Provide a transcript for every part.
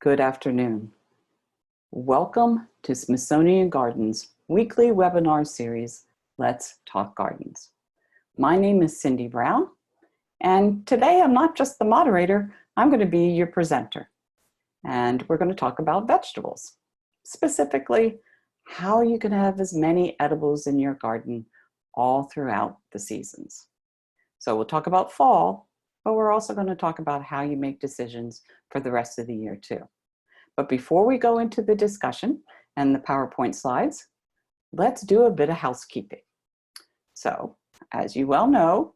Good afternoon. Welcome to Smithsonian Gardens' weekly webinar series, Let's Talk Gardens. My name is Cindy Brown, and today I'm not just the moderator, I'm going to be your presenter. And we're going to talk about vegetables, specifically how you can have as many edibles in your garden all throughout the seasons. So we'll talk about fall, but we're also going to talk about how you make decisions for the rest of the year too. But before we go into the discussion and the PowerPoint slides, let's do a bit of housekeeping. So, as you well know,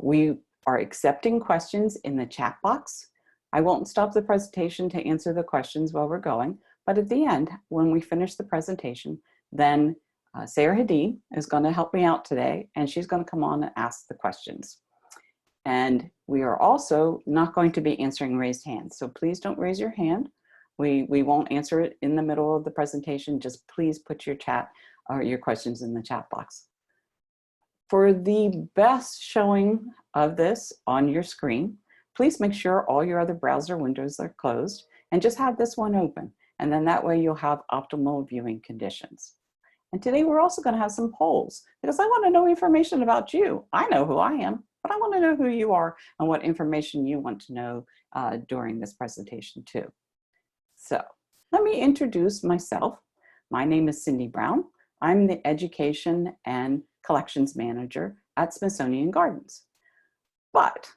we are accepting questions in the chat box. I won't stop the presentation to answer the questions while we're going, but at the end, when we finish the presentation, then Sarah Hadid is going to help me out today, and she's going to come on and ask the questions. And we are also not going to be answering raised hands, so please don't raise your hand. We won't answer it in the middle of the presentation. Just please put your chat or your questions in the chat box. For the best showing of this on your screen, please make sure all your other browser windows are closed and just have this one open. And then that way you'll have optimal viewing conditions. And today we're also going to have some polls because I want to know information about you. I know who I am, but I want to know who you are and what information you want to know during this presentation too. So let me introduce myself. My name is Cindy Brown. I'm the Education and Collections Manager at Smithsonian Gardens. But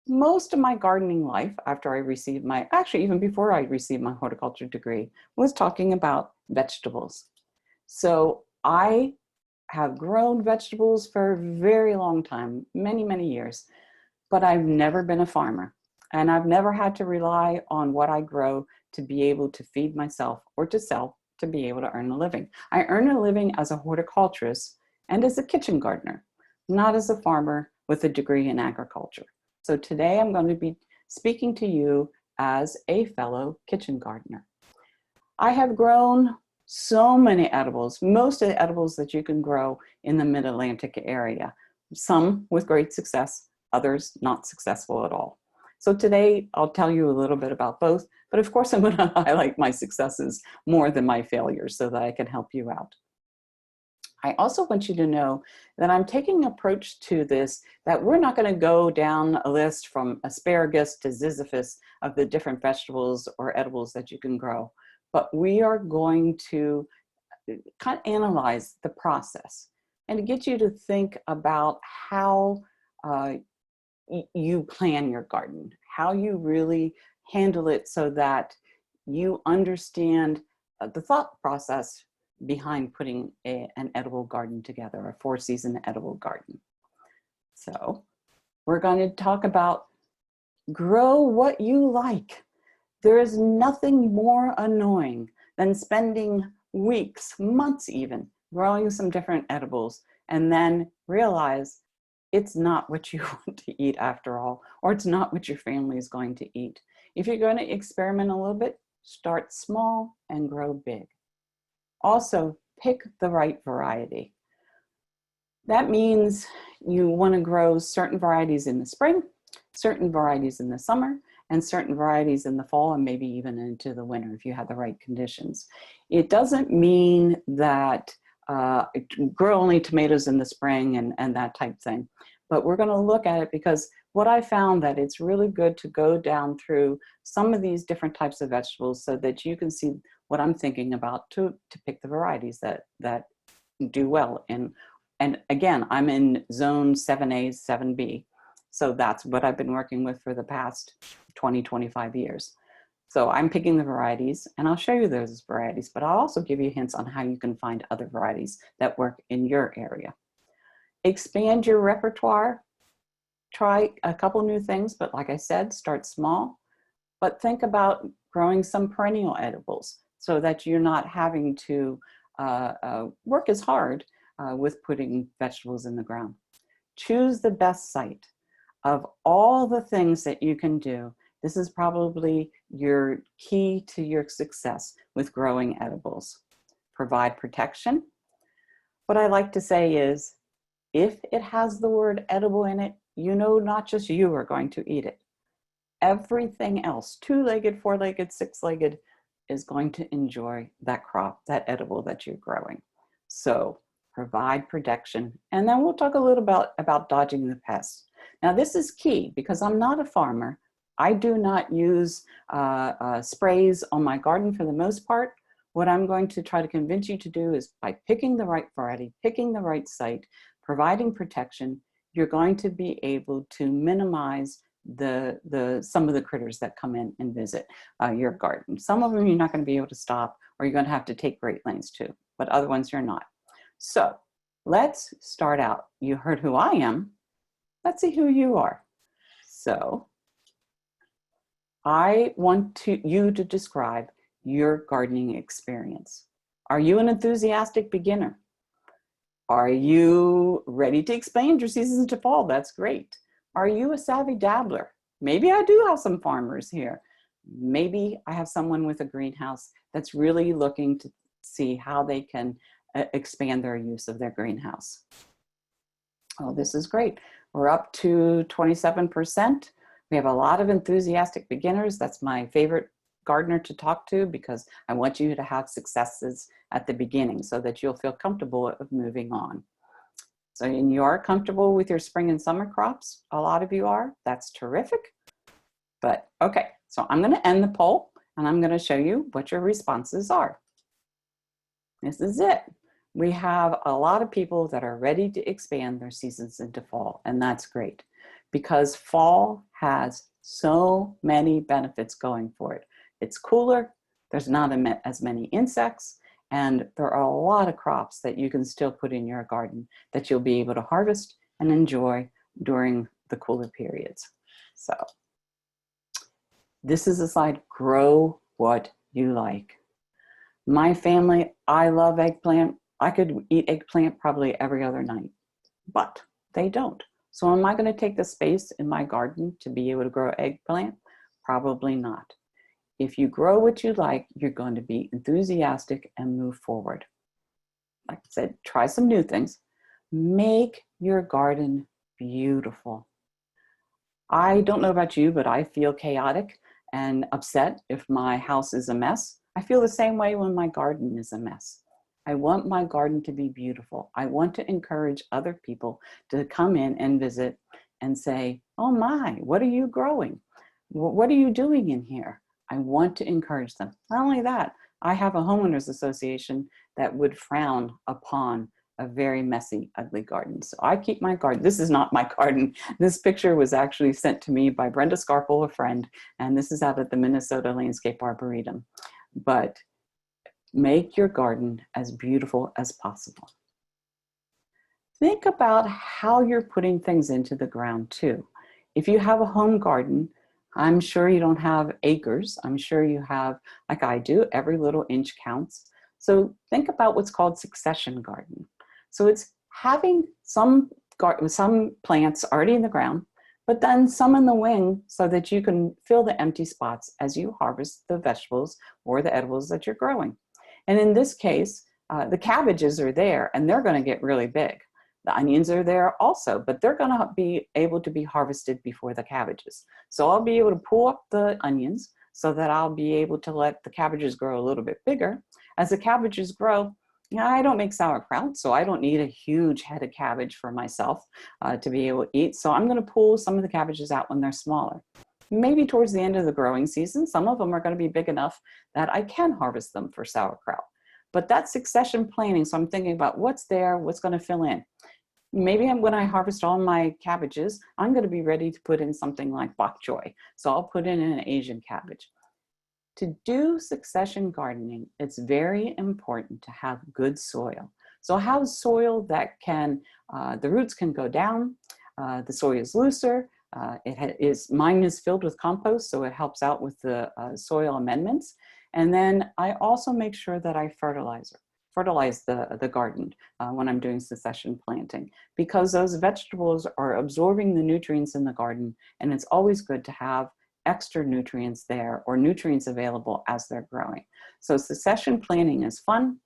most of my gardening life after I received actually even before I received my horticulture degree, was talking about vegetables. So I have grown vegetables for a very long time, many, many years, but I've never been a farmer. And I've never had to rely on what I grow to be able to feed myself or to sell to be able to earn a living. I earn a living as a horticulturist and as a kitchen gardener, not as a farmer with a degree in agriculture. So today I'm going to be speaking to you as a fellow kitchen gardener. I have grown so many edibles, most of the edibles that you can grow in the Mid-Atlantic area, some with great success, others not successful at all. So today I'll tell you a little bit about both, but of course I'm going to highlight my successes more than my failures so that I can help you out. I also want you to know that I'm taking an approach to this that we're not going to go down a list from asparagus to Zizyphus of the different vegetables or edibles that you can grow, but we are going to kind of analyze the process and to get you to think about how you plan your garden, how you really handle it so that you understand the thought process behind putting an edible garden together, a four-season edible garden. So we're going to talk about grow what you like. There is nothing more annoying than spending weeks, months even, growing some different edibles and then realize it's not what you want to eat after all, or it's not what your family is going to eat. If you're going to experiment a little bit, start small and grow big. Also, pick the right variety. That means you want to grow certain varieties in the spring, certain varieties in the summer, and certain varieties in the fall and maybe even into the winter if you have the right conditions. It doesn't mean that grow only tomatoes in the spring and that type thing. But we're going to look at it because what I found that it's really good to go down through some of these different types of vegetables so that you can see what I'm thinking about to pick the varieties that do well. And again, I'm in zone 7A, 7B. So that's what I've been working with for the past 20, 25 years. So I'm picking the varieties and I'll show you those varieties, but I'll also give you hints on how you can find other varieties that work in your area. Expand your repertoire, try a couple new things, but like I said, start small, but think about growing some perennial edibles so that you're not having to work as hard with putting vegetables in the ground. Choose the best site. Of all the things that you can do, this is probably your key to your success with growing edibles. Provide protection. What I like to say is, if it has the word edible in it, you know not just you are going to eat it. everything else, two-legged, four-legged, six-legged, is going to enjoy that crop, that edible that you're growing. So provide protection. And then we'll talk a little about dodging the pests. Now this is key because I'm not a farmer. I do not use sprays on my garden for the most part. What I'm going to try to convince you to do is by picking the right variety, picking the right site, providing protection, you're going to be able to minimize some of the critters that come in and visit your garden. Some of them you're not going to be able to stop, or you're going to have to take great lengths to, but other ones you're not. So let's start out. You heard who I am. Let's see who you are. So I want you to describe your gardening experience. Are you an enthusiastic beginner? Are you ready to expand your seasons to fall? That's great. Are you a savvy dabbler? Maybe I do have some farmers here. Maybe I have someone with a greenhouse that's really looking to see how they can expand their use of their greenhouse. Oh, this is great. We're up to 27%. We have a lot of enthusiastic beginners. That's my favorite gardener to talk to because I want you to have successes at the beginning so that you'll feel comfortable of moving on. So and you are comfortable with your spring and summer crops. A lot of you are. That's terrific. But okay, so I'm going to end the poll and I'm going to show you what your responses are. This is it. We have a lot of people that are ready to expand their seasons into fall, and that's great because fall has so many benefits going for it. It's cooler, there's not as many insects, and there are a lot of crops that you can still put in your garden that you'll be able to harvest and enjoy during the cooler periods. So this is a slide, grow what you like. My family, I love eggplant. I could eat eggplant probably every other night, but they don't. So am I going to take the space in my garden to be able to grow eggplant? Probably not. If you grow what you like, you're going to be enthusiastic and move forward. Like I said, try some new things. Make your garden beautiful. I don't know about you, but I feel chaotic and upset if my house is a mess. I feel the same way when my garden is a mess. I want my garden to be beautiful. I want to encourage other people to come in and visit and say, oh my, what are you growing? What are you doing in here? I want to encourage them. Not only that, I have a homeowners association that would frown upon a very messy, ugly garden. So I keep my garden. This is not my garden. This picture was actually sent to me by Brenda Scarpel, a friend, and this is out at the Minnesota Landscape Arboretum. But make your garden as beautiful as possible. Think about how you're putting things into the ground too. If you have a home garden, I'm sure you don't have acres. I'm sure you have, like I do, every little inch counts. So think about what's called succession gardening. So it's having some plants already in the ground, but then some in the wing so that you can fill the empty spots as you harvest the vegetables or the edibles that you're growing. And in this case, the cabbages are there and they're going to get really big. The onions are there also, but they're going to be able to be harvested before the cabbages. So I'll be able to pull up the onions so that I'll be able to let the cabbages grow a little bit bigger. As the cabbages grow, I don't make sauerkraut, so I don't need a huge head of cabbage for myself to be able to eat. So I'm going to pull some of the cabbages out when they're smaller. Maybe towards the end of the growing season, some of them are going to be big enough that I can harvest them for sauerkraut. But that's succession planning. So I'm thinking about what's there, what's going to fill in. Maybe when I harvest all my cabbages, I'm going to be ready to put in something like bok choy. So I'll put in an Asian cabbage. To do succession gardening, it's very important to have good soil. So have soil that can, the roots can go down, the soil is looser, mine is filled with compost, so it helps out with the soil amendments. And then I also make sure that I fertilize the garden when I'm doing succession planting, because those vegetables are absorbing the nutrients in the garden, and it's always good to have extra nutrients there or nutrients available as they're growing. So succession planting is fun.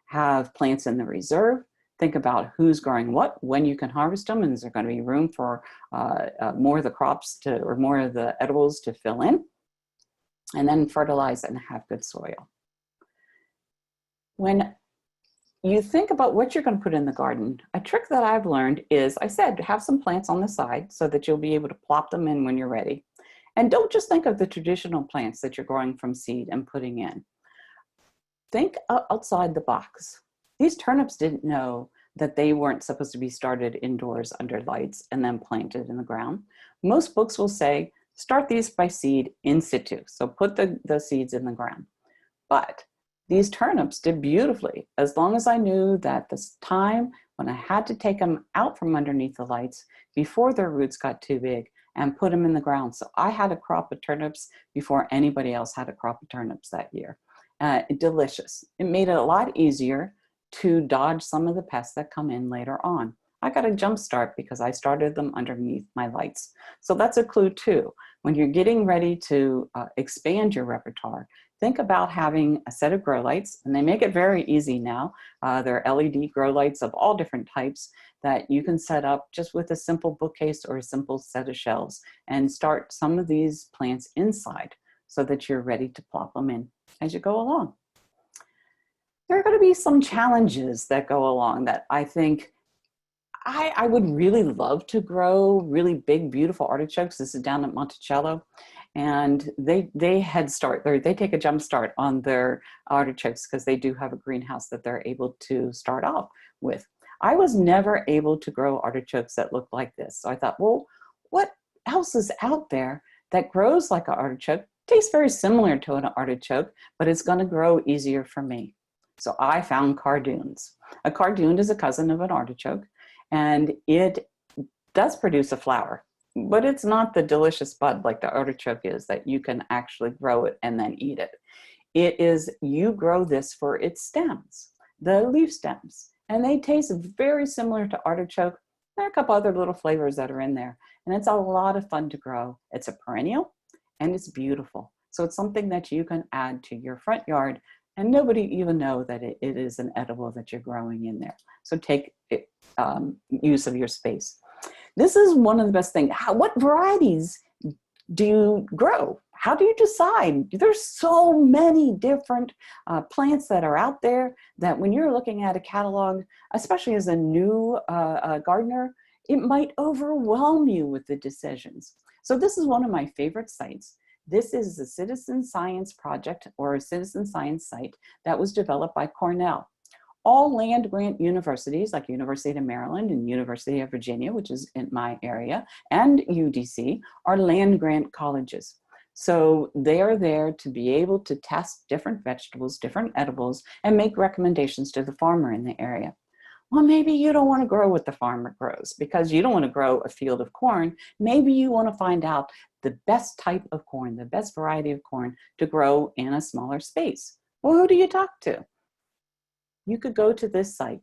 Have plants in the reserve. Think about who's growing what, when you can harvest them, and is there going to be room for more of the crops to, or more of the edibles to fill in, and then fertilize and have good soil. When you think about what you're going to put in the garden, a trick that I've learned is, I said, have some plants on the side so that you'll be able to plop them in when you're ready. And don't just think of the traditional plants that you're growing from seed and putting in. Think outside the box. These turnips didn't know that they weren't supposed to be started indoors under lights and then planted in the ground. Most books will say, start these by seed in situ. So put the seeds in the ground. But these turnips did beautifully, as long as I knew that this time when I had to take them out from underneath the lights before their roots got too big and put them in the ground. So I had a crop of turnips before anybody else had a crop of turnips that year. Delicious. It made it a lot easier to dodge some of the pests that come in later on. I got a jump start because I started them underneath my lights. So that's a clue too. When you're getting ready to expand your repertoire, think about having a set of grow lights, and they make it very easy now. There are LED grow lights of all different types that you can set up just with a simple bookcase or a simple set of shelves, and start some of these plants inside so that you're ready to plop them in as you go along. There are going to be some challenges that go along that I think I would really love to grow really big, beautiful artichokes. This is down at Monticello, and they take a jump start on their artichokes because they do have a greenhouse that they're able to start off with. I was never able to grow artichokes that looked like this. So I thought, well, what else is out there that grows like an artichoke, tastes very similar to an artichoke, but it's going to grow easier for me. So I found cardoons. A cardoon is a cousin of an artichoke, and it does produce a flower, but it's not the delicious bud like the artichoke is that you can actually grow it and then eat it. It is, you grow this for its stems, the leaf stems, and they taste very similar to artichoke. There are a couple other little flavors that are in there, and it's a lot of fun to grow. It's a perennial, and it's beautiful. So it's something that you can add to your front yard, and nobody even know that it is an edible that you're growing in there. So take use of your space. This is one of the best things. What varieties do you grow? How do you decide? There's so many different plants that are out there that when you're looking at a catalog, especially as a new gardener, it might overwhelm you with the decisions. So this is one of my favorite sites. This is a citizen science project or a citizen science site that was developed by Cornell. All land grant universities like University of Maryland and University of Virginia, which is in my area, and UDC are land grant colleges. So they are there to be able to test different vegetables, different edibles, and make recommendations to the farmer in the area. Well, maybe you don't want to grow what the farmer grows because you don't want to grow a field of corn. Maybe you want to find out the best type of corn, the best variety of corn to grow in a smaller space. Well, who do you talk to? You could go to this site.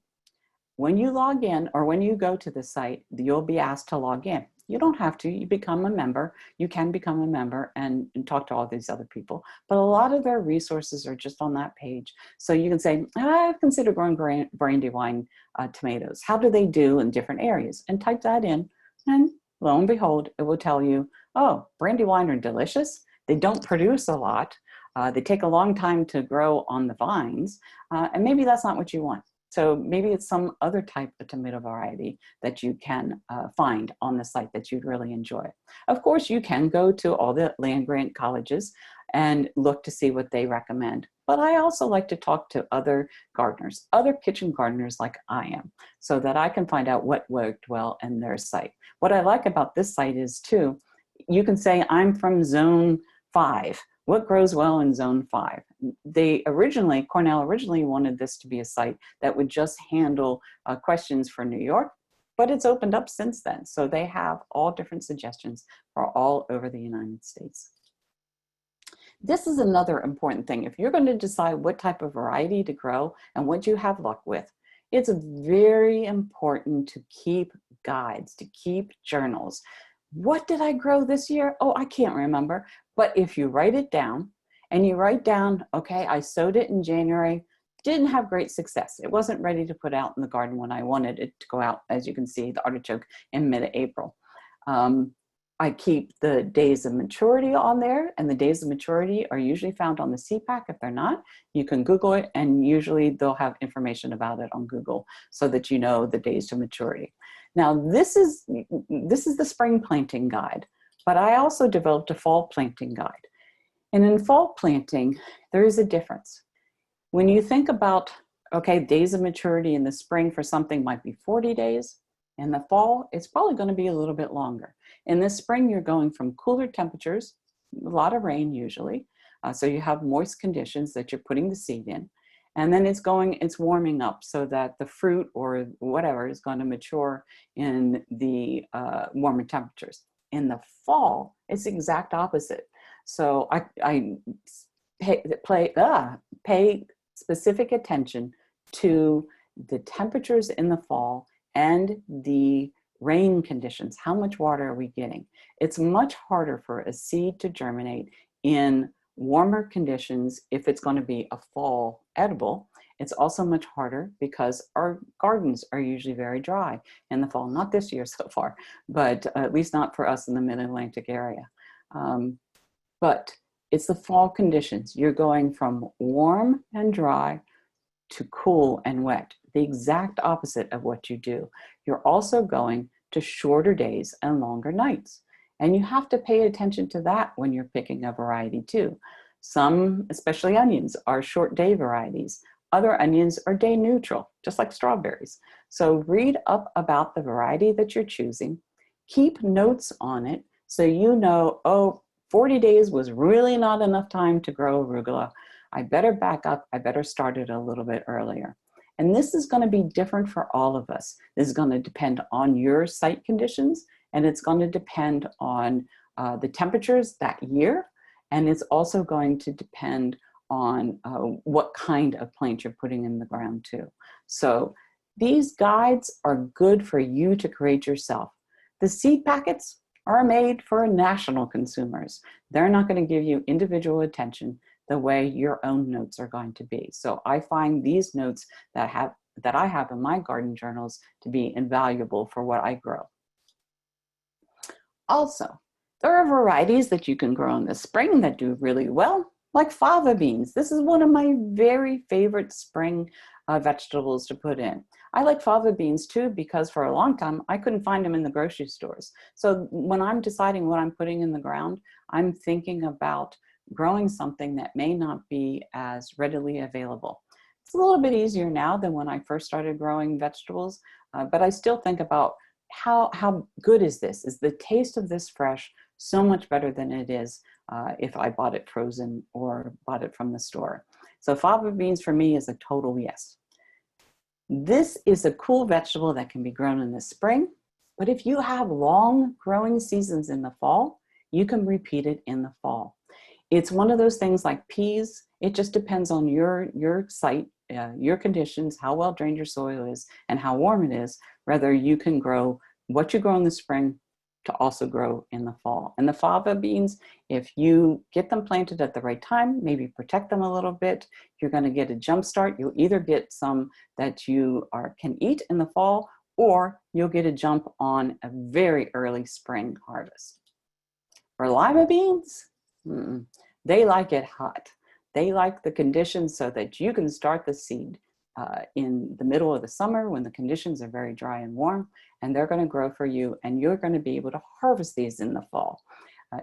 When you log in or when you go to the site, you'll be asked to log in. You don't have to, you become a member. You can become a member and talk to all these other people, but a lot of their resources are just on that page. So you can say, I've considered growing brandywine tomatoes. How do they do in different areas? And type that in, and lo and behold, it will tell you, oh, brandywine are delicious. They don't produce a lot. They take a long time to grow on the vines, and maybe that's not what you want. So maybe it's some other type of tomato variety that you can find on the site that you'd really enjoy. Of course, you can go to all the land grant colleges and look to see what they recommend. But I also like to talk to other gardeners, other kitchen gardeners like I am, so that I can find out what worked well in their site. What I like about this site is too, you can say I'm from zone 5. What grows well in zone 5? Cornell originally wanted this to be a site that would just handle questions for New York, but it's opened up since then. So they have all different suggestions for all over the United States. This is another important thing. If you're going to decide what type of variety to grow and what you have luck with, it's very important to keep guides, to keep journals. What did I grow this year? Oh, I can't remember. But if you write it down and you write down, okay, I sowed it in January, didn't have great success. It wasn't ready to put out in the garden when I wanted it to go out. As you can see, the artichoke in mid-April. I keep the days of maturity on there, and the days of maturity are usually found on the seed pack. If they're not, you can Google it, and usually they'll have information about it on Google so that you know the days to maturity. Now, this is the spring planting guide, but I also developed a fall planting guide. And in fall planting, there is a difference. When you think about, okay, days of maturity in the spring for something might be 40 days. In the fall, it's probably going to be a little bit longer. In the spring, you're going from cooler temperatures, a lot of rain usually, so you have moist conditions that you're putting the seed in. And then it's warming up so that the fruit or whatever is going to mature in the warmer temperatures. In the fall, it's the exact opposite. So I pay specific attention to the temperatures in the fall and the rain conditions. How much water are we getting? It's much harder for a seed to germinate in warmer conditions if it's going to be a fall edible. It's also much harder because our gardens are usually very dry in the fall. Not this year so far, but at least not for us in the Mid-Atlantic area. But it's the fall conditions. You're going from warm and dry to cool and wet, the exact opposite of what you do. You're also going to shorter days and longer nights. And you have to pay attention to that when you're picking a variety too. Some, especially onions, are short day varieties. Other onions are day neutral, just like strawberries. So read up about the variety that you're choosing. Keep notes on it so you know, oh, 40 days was really not enough time to grow arugula. I better back up. I better start it a little bit earlier. And this is going to be different for all of us. This is going to depend on your site conditions, and it's going to depend on the temperatures that year. And it's also going to depend on what kind of plant you're putting in the ground too. So these guides are good for you to create yourself. The seed packets are made for national consumers. They're not going to give you individual attention the way your own notes are going to be. So I find these notes that I have in my garden journals to be invaluable for what I grow. Also, there are varieties that you can grow in the spring that do really well, like fava beans. This is one of my very favorite spring vegetables to put in. I like fava beans too because for a long time I couldn't find them in the grocery stores. So when I'm deciding what I'm putting in the ground, I'm thinking about growing something that may not be as readily available. It's a little bit easier now than when I first started growing vegetables, but I still think about how good is this? Is the taste of this fresh so much better than it is if I bought it frozen or bought it from the store? So fava beans for me is a total yes. This is a cool vegetable that can be grown in the spring, but if you have long growing seasons in the fall, you can repeat it in the fall. It's one of those things like peas. It just depends on your site, your conditions, how well drained your soil is, and how warm it is, whether you can grow what you grow in the spring to also grow in the fall. And the fava beans, if you get them planted at the right time, maybe protect them a little bit, you're going to get a jump start. You'll either get some that you can eat in the fall, or you'll get a jump on a very early spring harvest. For lima beans, they like it hot. They like the conditions so that you can start the seed in the middle of the summer when the conditions are very dry and warm, and they're going to grow for you, and you're going to be able to harvest these in the fall.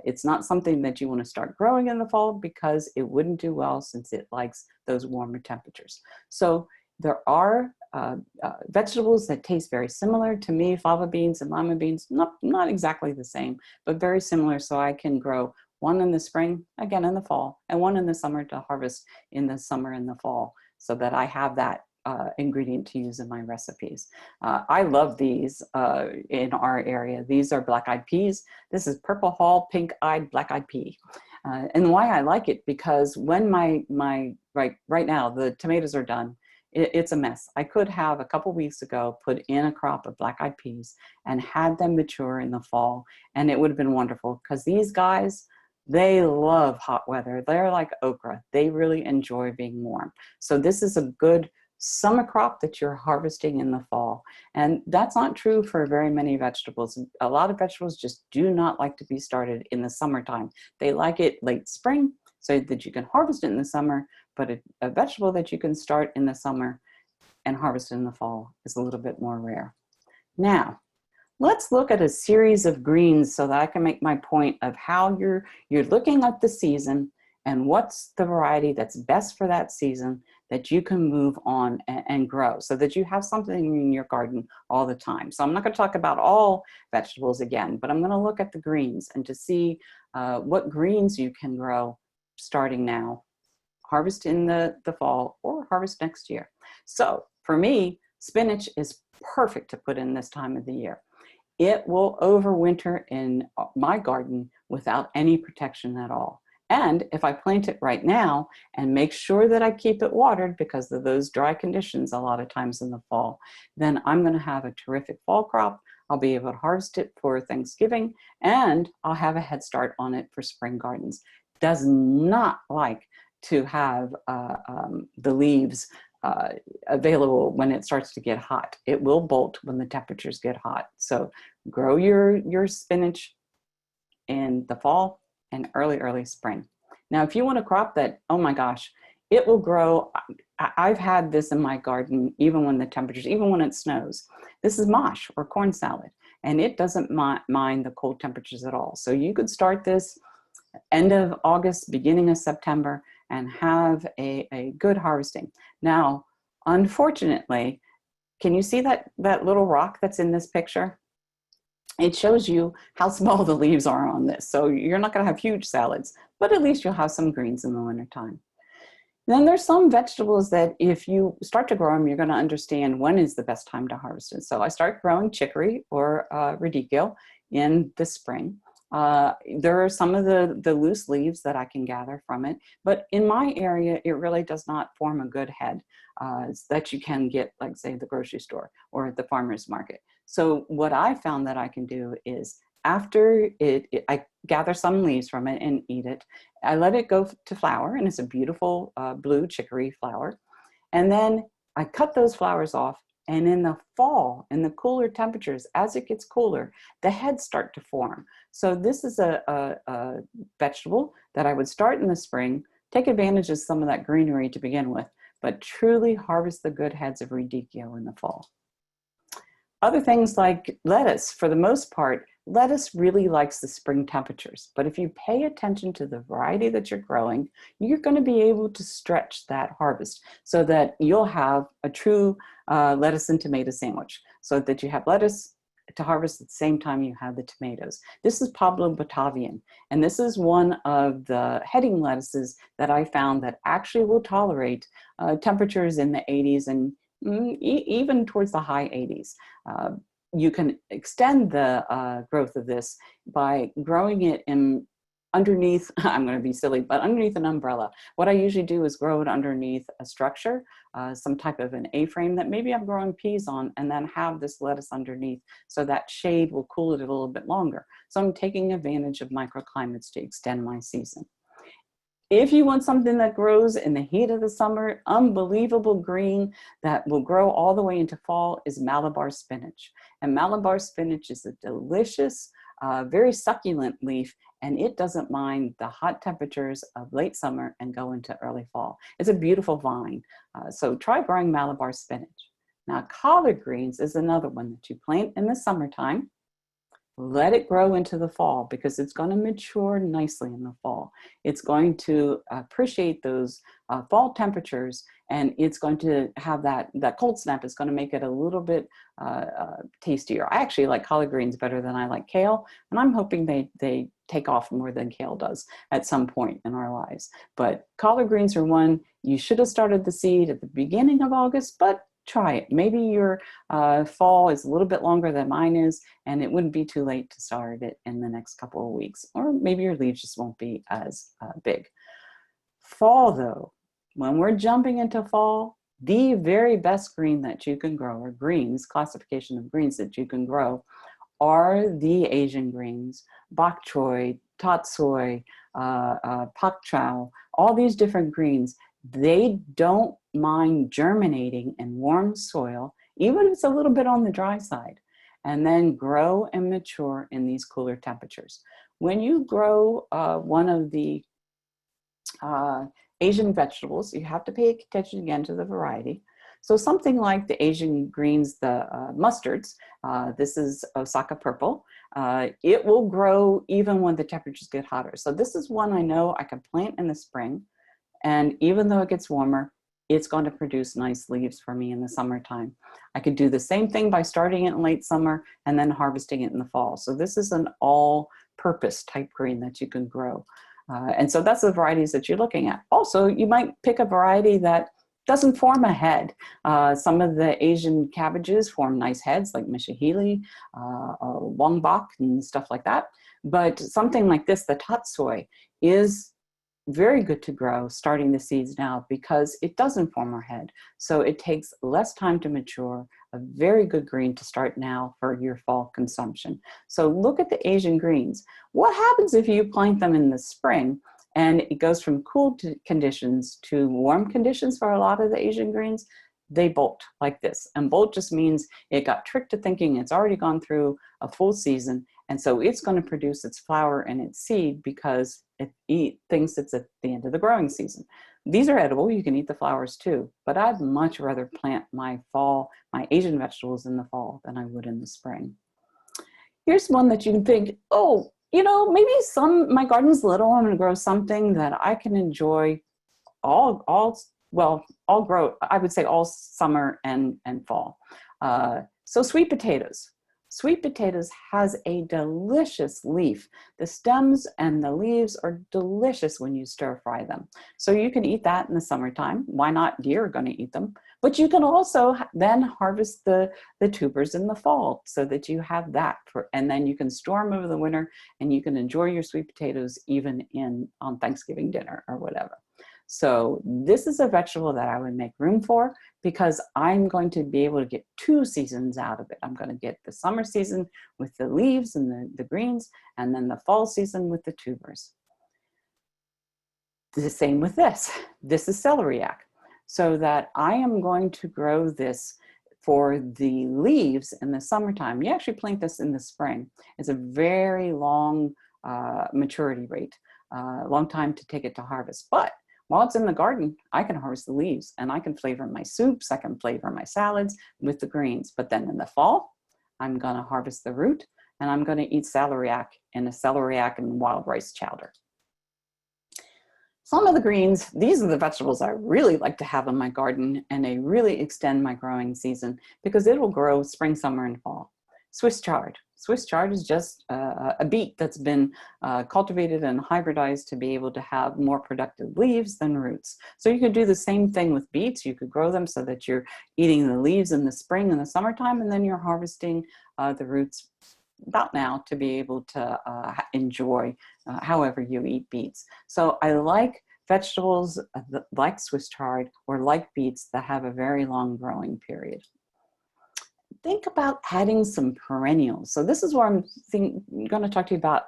It's not something that you want to start growing in the fall because it wouldn't do well since it likes those warmer temperatures. So there are vegetables that taste very similar to me. Fava beans and lima beans, not exactly the same, but very similar. So I can grow one in the spring, again in the fall, and one in the summer to harvest in the summer and the fall, so that I have that ingredient to use in my recipes. I love these in our area. These are black-eyed peas. This is purple hull, pink-eyed, black-eyed pea. And why I like it, because when right now the tomatoes are done, it's a mess. I could have a couple weeks ago put in a crop of black-eyed peas and had them mature in the fall, and it would have been wonderful, because these guys, They love hot weather. They're like okra. They really enjoy being warm. So this is a good summer crop that you're harvesting in the fall. And that's not true for very many vegetables. A lot of vegetables just do not like to be started in the summertime. They like it late spring so that you can harvest it in the summer, but a vegetable that you can start in the summer and harvest in the fall is a little bit more rare. Now, let's look at a series of greens so that I can make my point of how you're looking at the season and what's the variety that's best for that season that you can move on and grow so that you have something in your garden all the time. So I'm not going to talk about all vegetables again, but I'm going to look at the greens and to see what greens you can grow starting now, harvest in the fall, or harvest next year. So for me, spinach is perfect to put in this time of the year. It will overwinter in my garden without any protection at all. And if I plant it right now and make sure that I keep it watered because of those dry conditions a lot of times in the fall, then I'm going to have a terrific fall crop. I'll be able to harvest it for Thanksgiving, and I'll have a head start on it for spring gardens. Does not like to have the leaves available when it starts to get hot. It will bolt when the temperatures get hot. So grow your spinach in the fall and early spring. Now, if you want a crop that, oh my gosh, it will grow. I've had this in my garden, even when the temperatures, even when it snows. This is Mosh, or corn salad, and it doesn't mind the cold temperatures at all. So you could start this end of August, beginning of September, and have a good harvesting. Now, unfortunately, can you see that little rock that's in this picture? It shows you how small the leaves are on this. So you're not going to have huge salads, but at least you'll have some greens in the wintertime. Then there's some vegetables that if you start to grow them, you're going to understand when is the best time to harvest it. So I start growing chicory or radicchio in the spring. There are some of the loose leaves that I can gather from it, but in my area, it really does not form a good head that you can get, like say, at the grocery store or at the farmer's market. So what I found that I can do is after I gather some leaves from it and eat it. I let it go to flower, and it's a beautiful blue chicory flower. And then I cut those flowers off. And in the fall, in the cooler temperatures, as it gets cooler, the heads start to form. So this is a vegetable that I would start in the spring, take advantage of some of that greenery to begin with, but truly harvest the good heads of radicchio in the fall. Other things like lettuce, for the most part, lettuce really likes the spring temperatures. But if you pay attention to the variety that you're growing, you're going to be able to stretch that harvest so that you'll have a true lettuce and tomato sandwich, so that you have lettuce to harvest at the same time you have the tomatoes. This is Pablo Batavian, and this is one of the heading lettuces that I found that actually will tolerate temperatures in the 80s and even towards the high 80s. You can extend the growth of this by growing it in underneath, I'm going to be silly, but underneath an umbrella. What I usually do is grow it underneath a structure, some type of an A-frame that maybe I'm growing peas on, and then have this lettuce underneath so that shade will cool it a little bit longer. So I'm taking advantage of microclimates to extend my season. If you want something that grows in the heat of the summer, unbelievable green that will grow all the way into fall is Malabar spinach. And Malabar spinach is a delicious, very succulent leaf, and it doesn't mind the hot temperatures of late summer and go into early fall. It's a beautiful vine. So try growing Malabar spinach. Now, collard greens is another one that you plant in the summertime. Let it grow into the fall because it's going to mature nicely in the fall. It's going to appreciate those fall temperatures, and it's going to have that cold snap. It's going to make it a little bit tastier. I actually like collard greens better than I like kale, and I'm hoping they take off more than kale does at some point in our lives. But collard greens are one you should have started the seed at the beginning of August, but try it. Maybe your fall is a little bit longer than mine is, and it wouldn't be too late to start it in the next couple of weeks. Or maybe your leaves just won't be as big. Fall, though, when we're jumping into fall, the very best green that you can grow, or greens, classification of greens that you can grow, are the Asian greens, bok choy, tatsoi, pak chow, all these different greens, they don't mind germinating in warm soil, even if it's a little bit on the dry side, and then grow and mature in these cooler temperatures. When you grow one of the Asian vegetables, you have to pay attention again to the variety. So something like the Asian greens, the mustards, this is Osaka purple, it will grow even when the temperatures get hotter. So this is one I know I can plant in the spring, and even though it gets warmer, it's going to produce nice leaves for me in the summertime. I could do the same thing by starting it in late summer and then harvesting it in the fall. So this is an all-purpose type green that you can grow. And so that's the varieties that you're looking at. Also, you might pick a variety that doesn't form a head. Some of the Asian cabbages form nice heads like Mishahili, Wongbok and stuff like that. But something like this, the tatsoi, is very good to grow starting the seeds now because it doesn't form a head. So it takes less time to mature, a very good green to start now for your fall consumption. So look at the Asian greens. What happens if you plant them in the spring and it goes from cool conditions to warm conditions for a lot of the Asian greens? They bolt like this. And bolt just means it got tricked to thinking it's already gone through a full season. And so it's going to produce its flower and its seed because it thinks it's at the end of the growing season. These are edible. You can eat the flowers too. But I'd much rather plant my Asian vegetables in the fall than I would in the spring. Here's one that you can think, oh, you know, maybe my garden's little. I'm going to grow something that I can enjoy all grow, I would say all summer and fall. So sweet potatoes. Sweet potatoes has a delicious leaf. The stems and the leaves are delicious when you stir fry them. So you can eat that in the summertime. Why not? Deer are going to eat them. But you can also then harvest the tubers in the fall so that you have that and then you can store them over the winter and you can enjoy your sweet potatoes even on Thanksgiving dinner or whatever. So this is a vegetable that I would make room for because I'm going to be able to get 2 seasons out of it. I'm going to get the summer season with the leaves and the greens, and then the fall season with the tubers. The same with this. This is Celery Yak. So that I am going to grow this for the leaves in the summertime. You actually plant this in the spring. It's a very long maturity rate, long time to take it to harvest. But while it's in the garden, I can harvest the leaves and I can flavor my soups, I can flavor my salads with the greens. But then in the fall, I'm gonna harvest the root and I'm gonna eat celery yak in a celery yak and wild rice chowder. Some of the greens, these are the vegetables I really like to have in my garden, and they really extend my growing season because it will grow spring, summer, and fall. Swiss chard. Swiss chard is just a beet that's been cultivated and hybridized to be able to have more productive leaves than roots. So you could do the same thing with beets. You could grow them so that you're eating the leaves in the spring and the summertime, and then you're harvesting the roots about now to be able to enjoy however you eat beets. So I like vegetables like Swiss chard or like beets that have a very long growing period. Think about adding some perennials. So this is where I'm going to talk to you about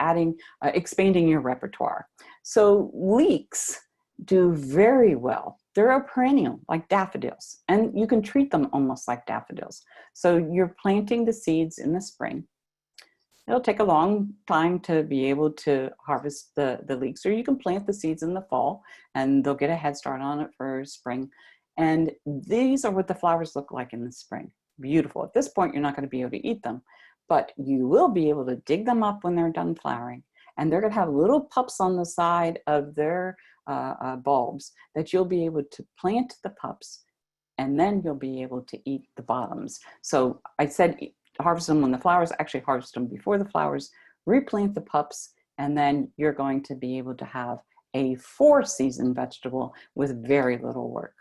expanding your repertoire. So leeks do very well. They're a perennial like daffodils, and you can treat them almost like daffodils. So you're planting the seeds in the spring. It'll take a long time to be able to harvest the leeks, or you can plant the seeds in the fall and they'll get a head start on it for spring. And these are what the flowers look like in the spring. Beautiful. At this point, you're not going to be able to eat them, but you will be able to dig them up when they're done flowering. And they're going to have little pups on the side of their bulbs that you'll be able to plant the pups, and then you'll be able to eat the bottoms. So I said harvest them when the flowers, actually harvest them before the flowers, replant the pups, and then you're going to be able to have a 4-season vegetable with very little work.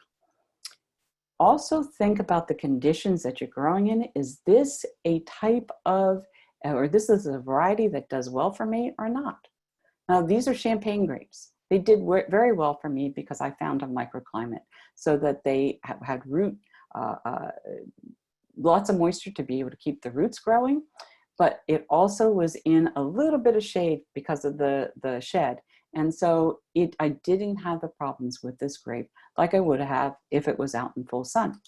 Also think about the conditions that you're growing in. Is this a type of, or this is a variety that does well for me or not? Now these are champagne grapes. They did very well for me because I found a microclimate so that they had root, lots of moisture to be able to keep the roots growing. but it also was in a little bit of shade because of the shed. And so I didn't have the problems with this grape like I would have if it was out in full sun.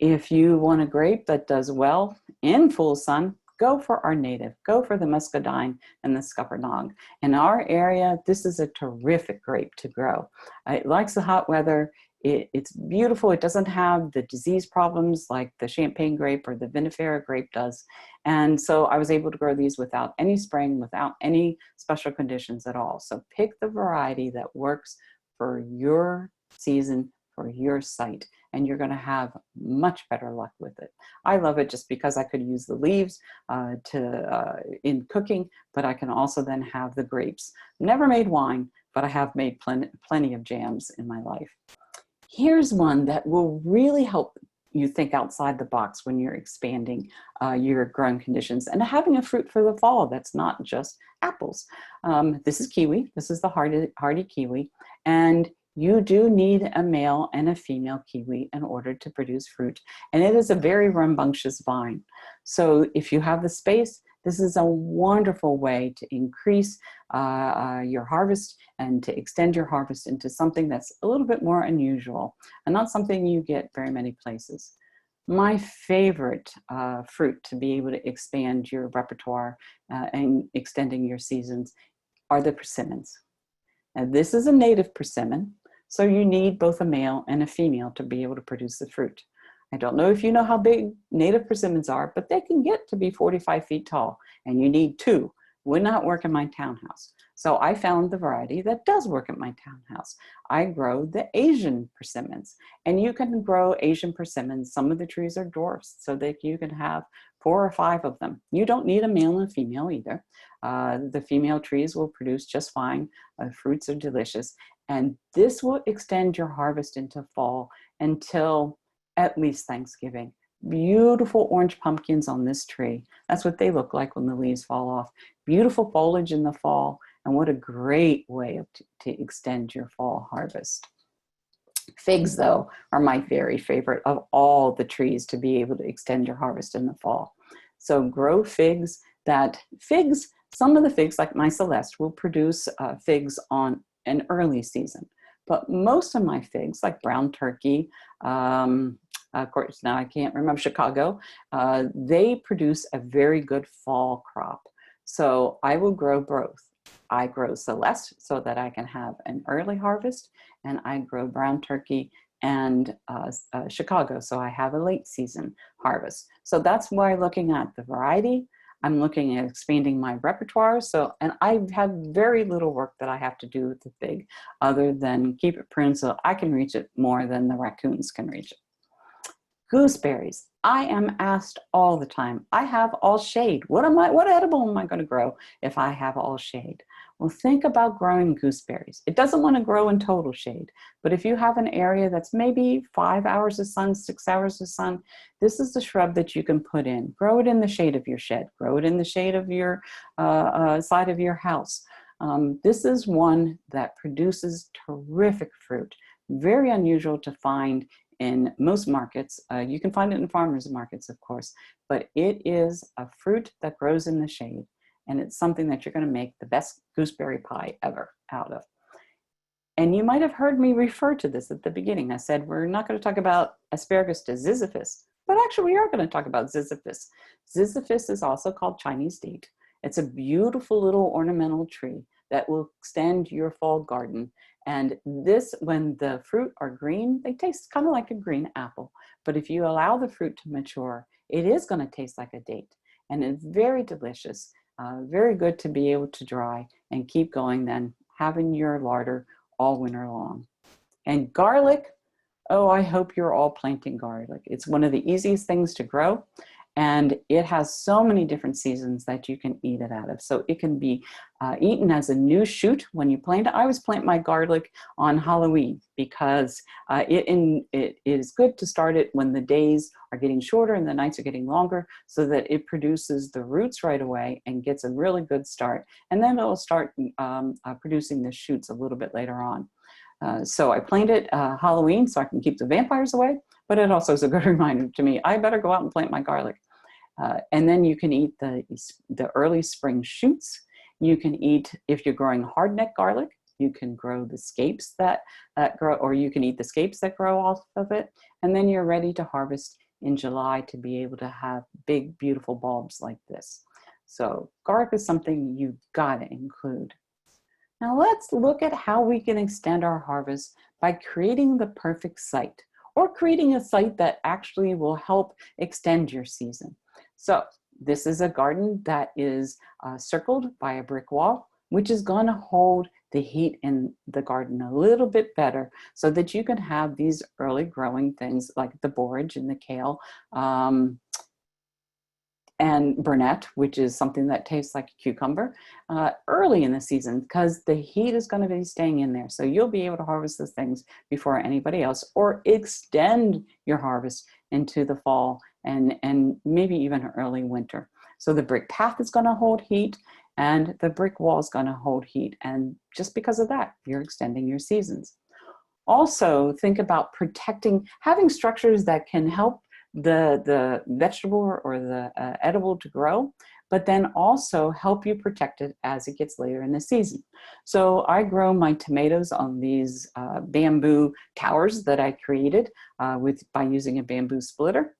If you want a grape that does well in full sun, go for our native. Go for the muscadine and the scuppernong. In our area, this is a terrific grape to grow. It likes the hot weather. It's beautiful. It doesn't have the disease problems like the champagne grape or the vinifera grape does. And so I was able to grow these without any spraying, without any special conditions at all. So pick the variety that works for your season, for your site, and you're going to have much better luck with it. I love it just because I could use the leaves in cooking, but I can also then have the grapes. Never made wine, but I have made plenty of jams in my life. Here's one that will really help you think outside the box when you're expanding your growing conditions and having a fruit for the fall that's not just apples. This is kiwi. This is the hardy kiwi. And you do need a male and a female kiwi in order to produce fruit. And it is a very rambunctious vine. So if you have the space, this is a wonderful way to increase your harvest and to extend your harvest into something that's a little bit more unusual and not something you get very many places. My favorite fruit to be able to expand your repertoire and extending your seasons are the persimmons. Now, this is a native persimmon, so you need both a male and a female to be able to produce the fruit. I don't know if you know how big native persimmons are, but they can get to be 45 feet tall, and you need two. Would not work in my townhouse. So I found the variety that does work at my townhouse. I grow the Asian persimmons, and you can grow Asian persimmons. Some of the trees are dwarfs, so that you can have 4 or 5 of them. You don't need a male and a female either. The female trees will produce just fine. Fruits are delicious. And this will extend your harvest into fall until at least Thanksgiving. Beautiful orange pumpkins on this tree. That's what they look like when the leaves fall off. Beautiful foliage in the fall. And what a great way to extend your fall harvest. Figs, though, are my very favorite of all the trees to be able to extend your harvest in the fall. So grow figs. Some of the figs, like my Celeste, will produce figs on an early season. But most of my figs, like brown turkey, of course, now I can't remember, Chicago, they produce a very good fall crop. So I will grow both. I grow Celeste so that I can have an early harvest, and I grow brown turkey and Chicago, so I have a late season harvest. So that's why looking at the variety, I'm looking at expanding my repertoire. And I have very little work that I have to do with the fig other than keep it pruned so I can reach it more than the raccoons can reach it. Gooseberries. I am asked all the time, I have all shade. What edible am I going to grow if I have all shade? Well, think about growing gooseberries. It doesn't want to grow in total shade, but if you have an area that's maybe 5 hours of sun, 6 hours of sun, this is the shrub that you can put in. Grow it in the shade of your shed. Grow it in the shade of your side of your house. This is one that produces terrific fruit. Very unusual to find in most markets. You can find it in farmers markets, of course, but it is a fruit that grows in the shade, and it's something that you're going to make the best gooseberry pie ever out of. And you might have heard me refer to this at the beginning. I said we're not going to talk about asparagus to Zizyphus, but actually we are going to talk about Zizyphus. Zizyphus is also called Chinese date. It's a beautiful little ornamental tree that will extend your fall garden. And this, when the fruit are green, they taste kind of like a green apple. But if you allow the fruit to mature, it is going to taste like a date. And it's very delicious, very good to be able to dry and keep going then, having your larder all winter long. And garlic, oh, I hope you're all planting garlic. It's one of the easiest things to grow. And it has so many different seasons that you can eat it out of. So it can be eaten as a new shoot when you plant it. I always plant my garlic on Halloween because it is good to start it when the days are getting shorter and the nights are getting longer so that it produces the roots right away and gets a really good start. And then it'll start producing the shoots a little bit later on. So I plant it Halloween so I can keep the vampires away, but it also is a good reminder to me, I better go out and plant my garlic. And then you can eat the early spring shoots. You can eat, if you're growing hardneck garlic, you can grow the scapes that grow, or you can eat the scapes that grow off of it. And then you're ready to harvest in July to be able to have big, beautiful bulbs like this. So garlic is something you've got to include. Now let's look at how we can extend our harvest by creating the perfect site, or creating a site that actually will help extend your season. So this is a garden that is circled by a brick wall, which is going to hold the heat in the garden a little bit better so that you can have these early growing things like the borage and the kale, and burnet, which is something that tastes like a cucumber, early in the season, because the heat is going to be staying in there. So you'll be able to harvest those things before anybody else, or extend your harvest into the fall and maybe even early winter. So the brick path is going to hold heat, and the brick wall is going to hold heat. And just because of that, you're extending your seasons. Also, think about protecting, having structures that can help the vegetable or the edible to grow, but then also help you protect it as it gets later in the season. So I grow my tomatoes on these bamboo towers that I created by using a bamboo splitter.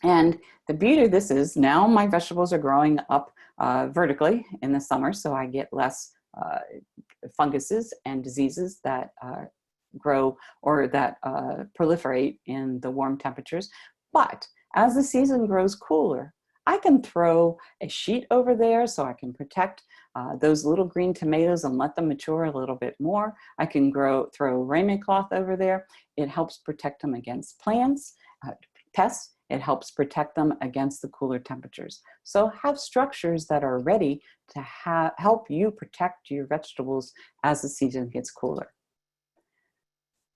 And the beauty of this is now my vegetables are growing up vertically in the summer, so I get less funguses and diseases that grow or that proliferate in the warm temperatures. But as the season grows cooler, I can throw a sheet over there so I can protect those little green tomatoes and let them mature a little bit more. I can throw ramen cloth over there. It helps protect them against pests. It helps protect them against the cooler temperatures. So have structures that are ready to help you protect your vegetables as the season gets cooler.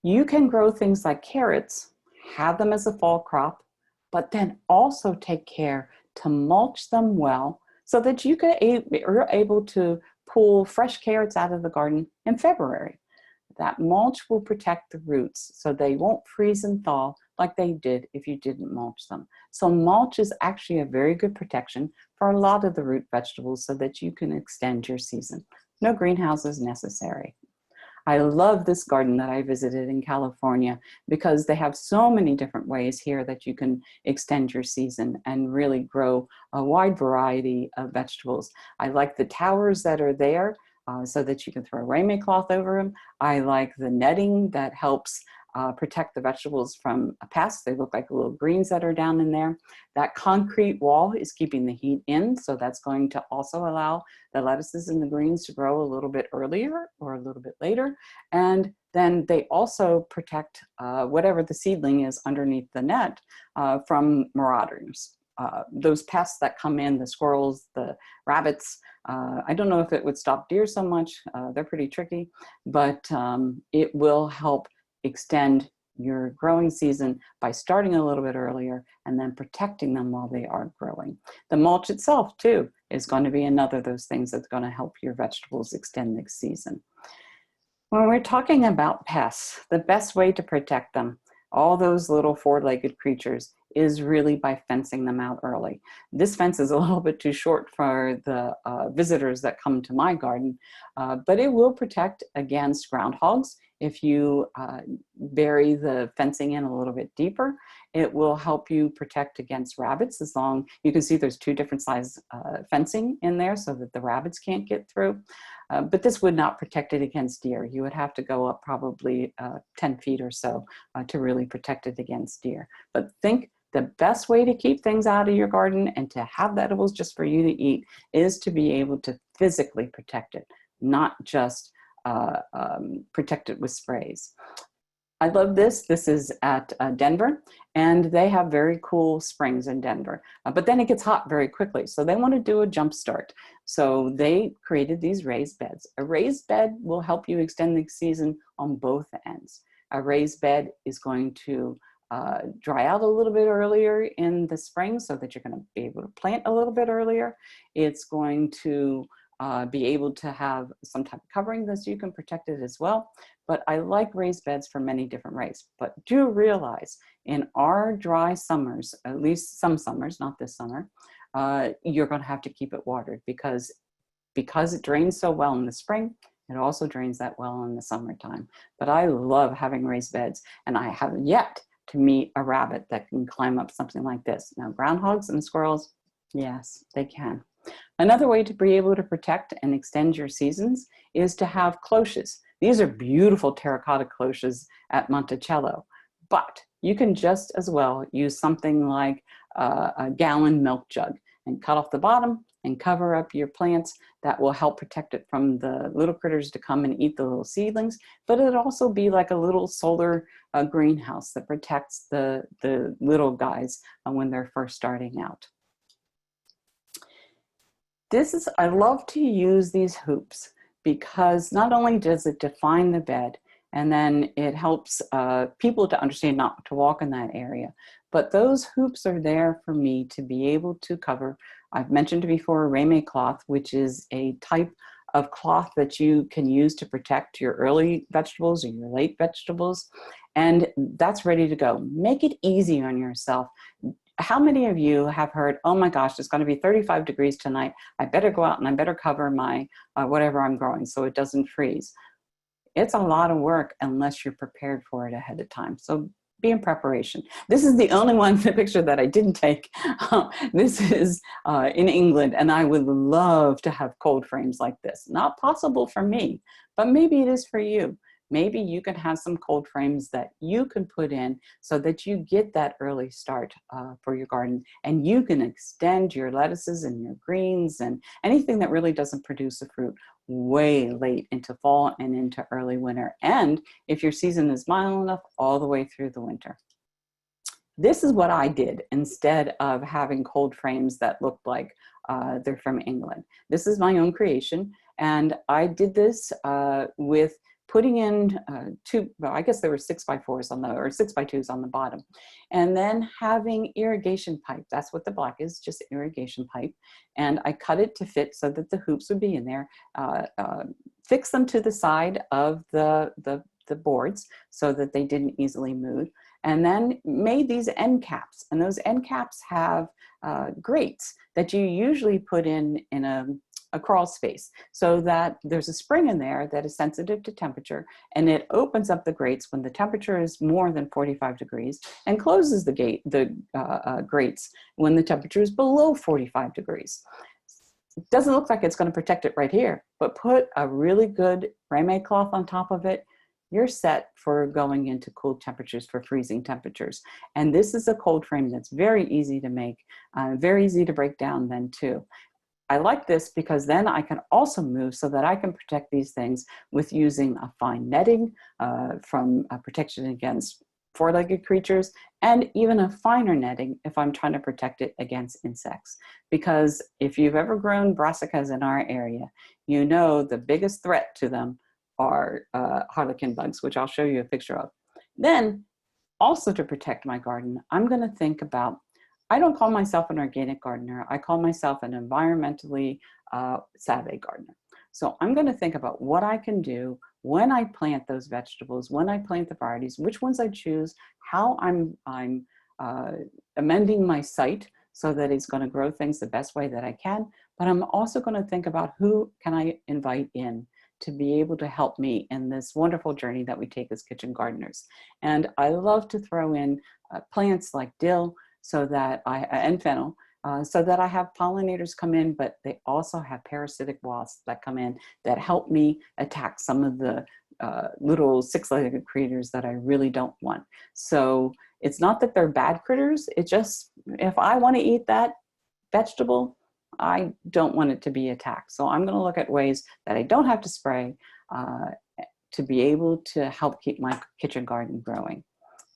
You can grow things like carrots, have them as a fall crop, but then also take care to mulch them well so that you're able to pull fresh carrots out of the garden in February. That mulch will protect the roots so they won't freeze and thaw like they did if you didn't mulch them. So mulch is actually a very good protection for a lot of the root vegetables so that you can extend your season. No greenhouses necessary. I love this garden that I visited in California because they have so many different ways here that you can extend your season and really grow a wide variety of vegetables. I like the towers that are there so that you can throw ramen cloth over them. I like the netting that helps protect the vegetables from pests. They look like little greens that are down in there. That concrete wall is keeping the heat in, so that's going to also allow the lettuces and the greens to grow a little bit earlier or a little bit later. And then they also protect whatever the seedling is underneath the net from marauders. Those pests that come in, the squirrels, the rabbits, I don't know if it would stop deer so much. They're pretty tricky, but it will help extend your growing season by starting a little bit earlier and then protecting them while they are growing. The mulch itself too is going to be another of those things that's going to help your vegetables extend the season. When we're talking about pests, the best way to protect them, all those little four-legged creatures, is really by fencing them out early. This fence is a little bit too short for the visitors that come to my garden, but it will protect against groundhogs. If you bury the fencing in a little bit deeper, it will help you protect against rabbits. As long, you can see there's two different size fencing in there so that the rabbits can't get through. But this would not protect it against deer. You would have to go up probably 10 feet or so to really protect it against deer. But think the best way to keep things out of your garden and to have the edibles just for you to eat is to be able to physically protect it, not just protect it with sprays. I love this. This is at Denver, and they have very cool springs in Denver. But then it gets hot very quickly, so they want to do a jump start. So they created these raised beds. A raised bed will help you extend the season on both ends. A raised bed is going to dry out a little bit earlier in the spring so that you're going to be able to plant a little bit earlier. It's going to be able to have some type of covering so you can protect it as well. But I like raised beds for many different ways. But do realize in our dry summers, at least some summers, not this summer, you're going to have to keep it watered because it drains so well in the spring. It also drains that well in the summertime. But I love having raised beds, and I have yet to meet a rabbit that can climb up something like this. Now, groundhogs and squirrels, yes, they can. Another way to be able to protect and extend your seasons is to have cloches. These are beautiful terracotta cloches at Monticello, but you can just as well use something like a gallon milk jug and cut off the bottom and cover up your plants. That will help protect it from the little critters to come and eat the little seedlings, but it'll also be like a little solar greenhouse that protects the little guys when they're first starting out. I love to use these hoops because not only does it define the bed, and then it helps people to understand not to walk in that area, but those hoops are there for me to be able to cover. I've mentioned before rame cloth, which is a type of cloth that you can use to protect your early vegetables or your late vegetables, and that's ready to go. Make it easy on yourself. How many of you have heard, oh my gosh, it's going to be 35 degrees tonight. I better go out and I better cover my whatever I'm growing so it doesn't freeze. It's a lot of work unless you're prepared for it ahead of time. So be in preparation. This is the only one, the picture that I didn't take. This is in England, and I would love to have cold frames like this. Not possible for me, but maybe it is for you. Maybe you can have some cold frames that you can put in so that you get that early start for your garden, and you can extend your lettuces and your greens and anything that really doesn't produce a fruit way late into fall and into early winter. And if your season is mild enough, all the way through the winter. This is what I did instead of having cold frames that looked like they're from England. This is my own creation, and I did this with putting in I guess there were 6x4s on or 6x2s on the bottom, and then having irrigation pipe. That's what the black is, just irrigation pipe. And I cut it to fit so that the hoops would be in there, fix them to the side of the boards so that they didn't easily move, and then made these end caps. And those end caps have grates that you usually put in a crawl space so that there's a spring in there that is sensitive to temperature, and it opens up the grates when the temperature is more than 45 degrees and closes the grates when the temperature is below 45 degrees. It doesn't look like it's going to protect it right here, but put a really good rame cloth on top of it. You're set for going into cool temperatures, for freezing temperatures. And this is a cold frame that's very easy to make, very easy to break down then too. I like this because then I can also move so that I can protect these things with using a fine netting from protection against four-legged creatures, and even a finer netting if I'm trying to protect it against insects. Because if you've ever grown brassicas in our area, you know the biggest threat to them are Harlequin bugs, which I'll show you a picture of. Then, also to protect my garden, I'm going to think about, I don't call myself an organic gardener. I call myself an environmentally savvy gardener. So I'm going to think about what I can do when I plant those vegetables, when I plant the varieties, which ones I choose, how I'm amending my site so that it's going to grow things the best way that I can. But I'm also going to think about who can I invite in to be able to help me in this wonderful journey that we take as kitchen gardeners. And I love to throw in plants like dill, so that and fennel, so that I have pollinators come in, but they also have parasitic wasps that come in that help me attack some of the little six-legged critters that I really don't want. So it's not that they're bad critters, it's just if I want to eat that vegetable, I don't want it to be attacked. So I'm going to look at ways that I don't have to spray to be able to help keep my kitchen garden growing.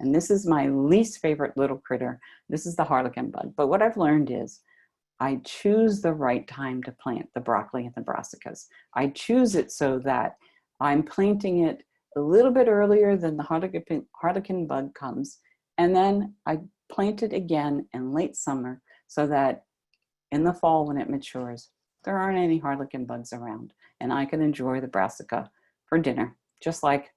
And this is my least favorite little critter. This is the Harlequin bug. But what I've learned is I choose the right time to plant the broccoli and the brassicas. I choose it so that I'm planting it a little bit earlier than the Harlequin bug comes. And then I plant it again in late summer so that in the fall when it matures, there aren't any Harlequin bugs around, and I can enjoy the brassica for dinner, just like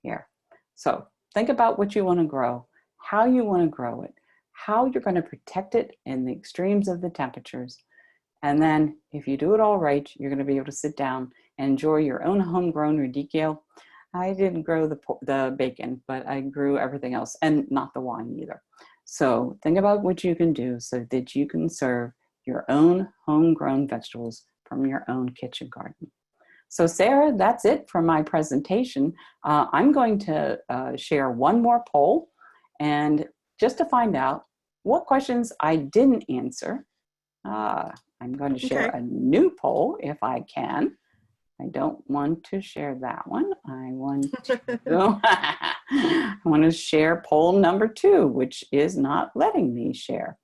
here. So think about what you want to grow, how you want to grow it, how you're going to protect it in the extremes of the temperatures. And then if you do it all right, you're going to be able to sit down and enjoy your own homegrown radicchio. I didn't grow the bacon, but I grew everything else, and not the wine either. So think about what you can do so that you can serve your own homegrown vegetables from your own kitchen garden. So Sarah, that's it for my presentation. I'm going to share one more poll, and just to find out what questions I didn't answer, I'm going to share a new poll if I can. I don't want to share that one. I want to share poll number 2, which is not letting me share.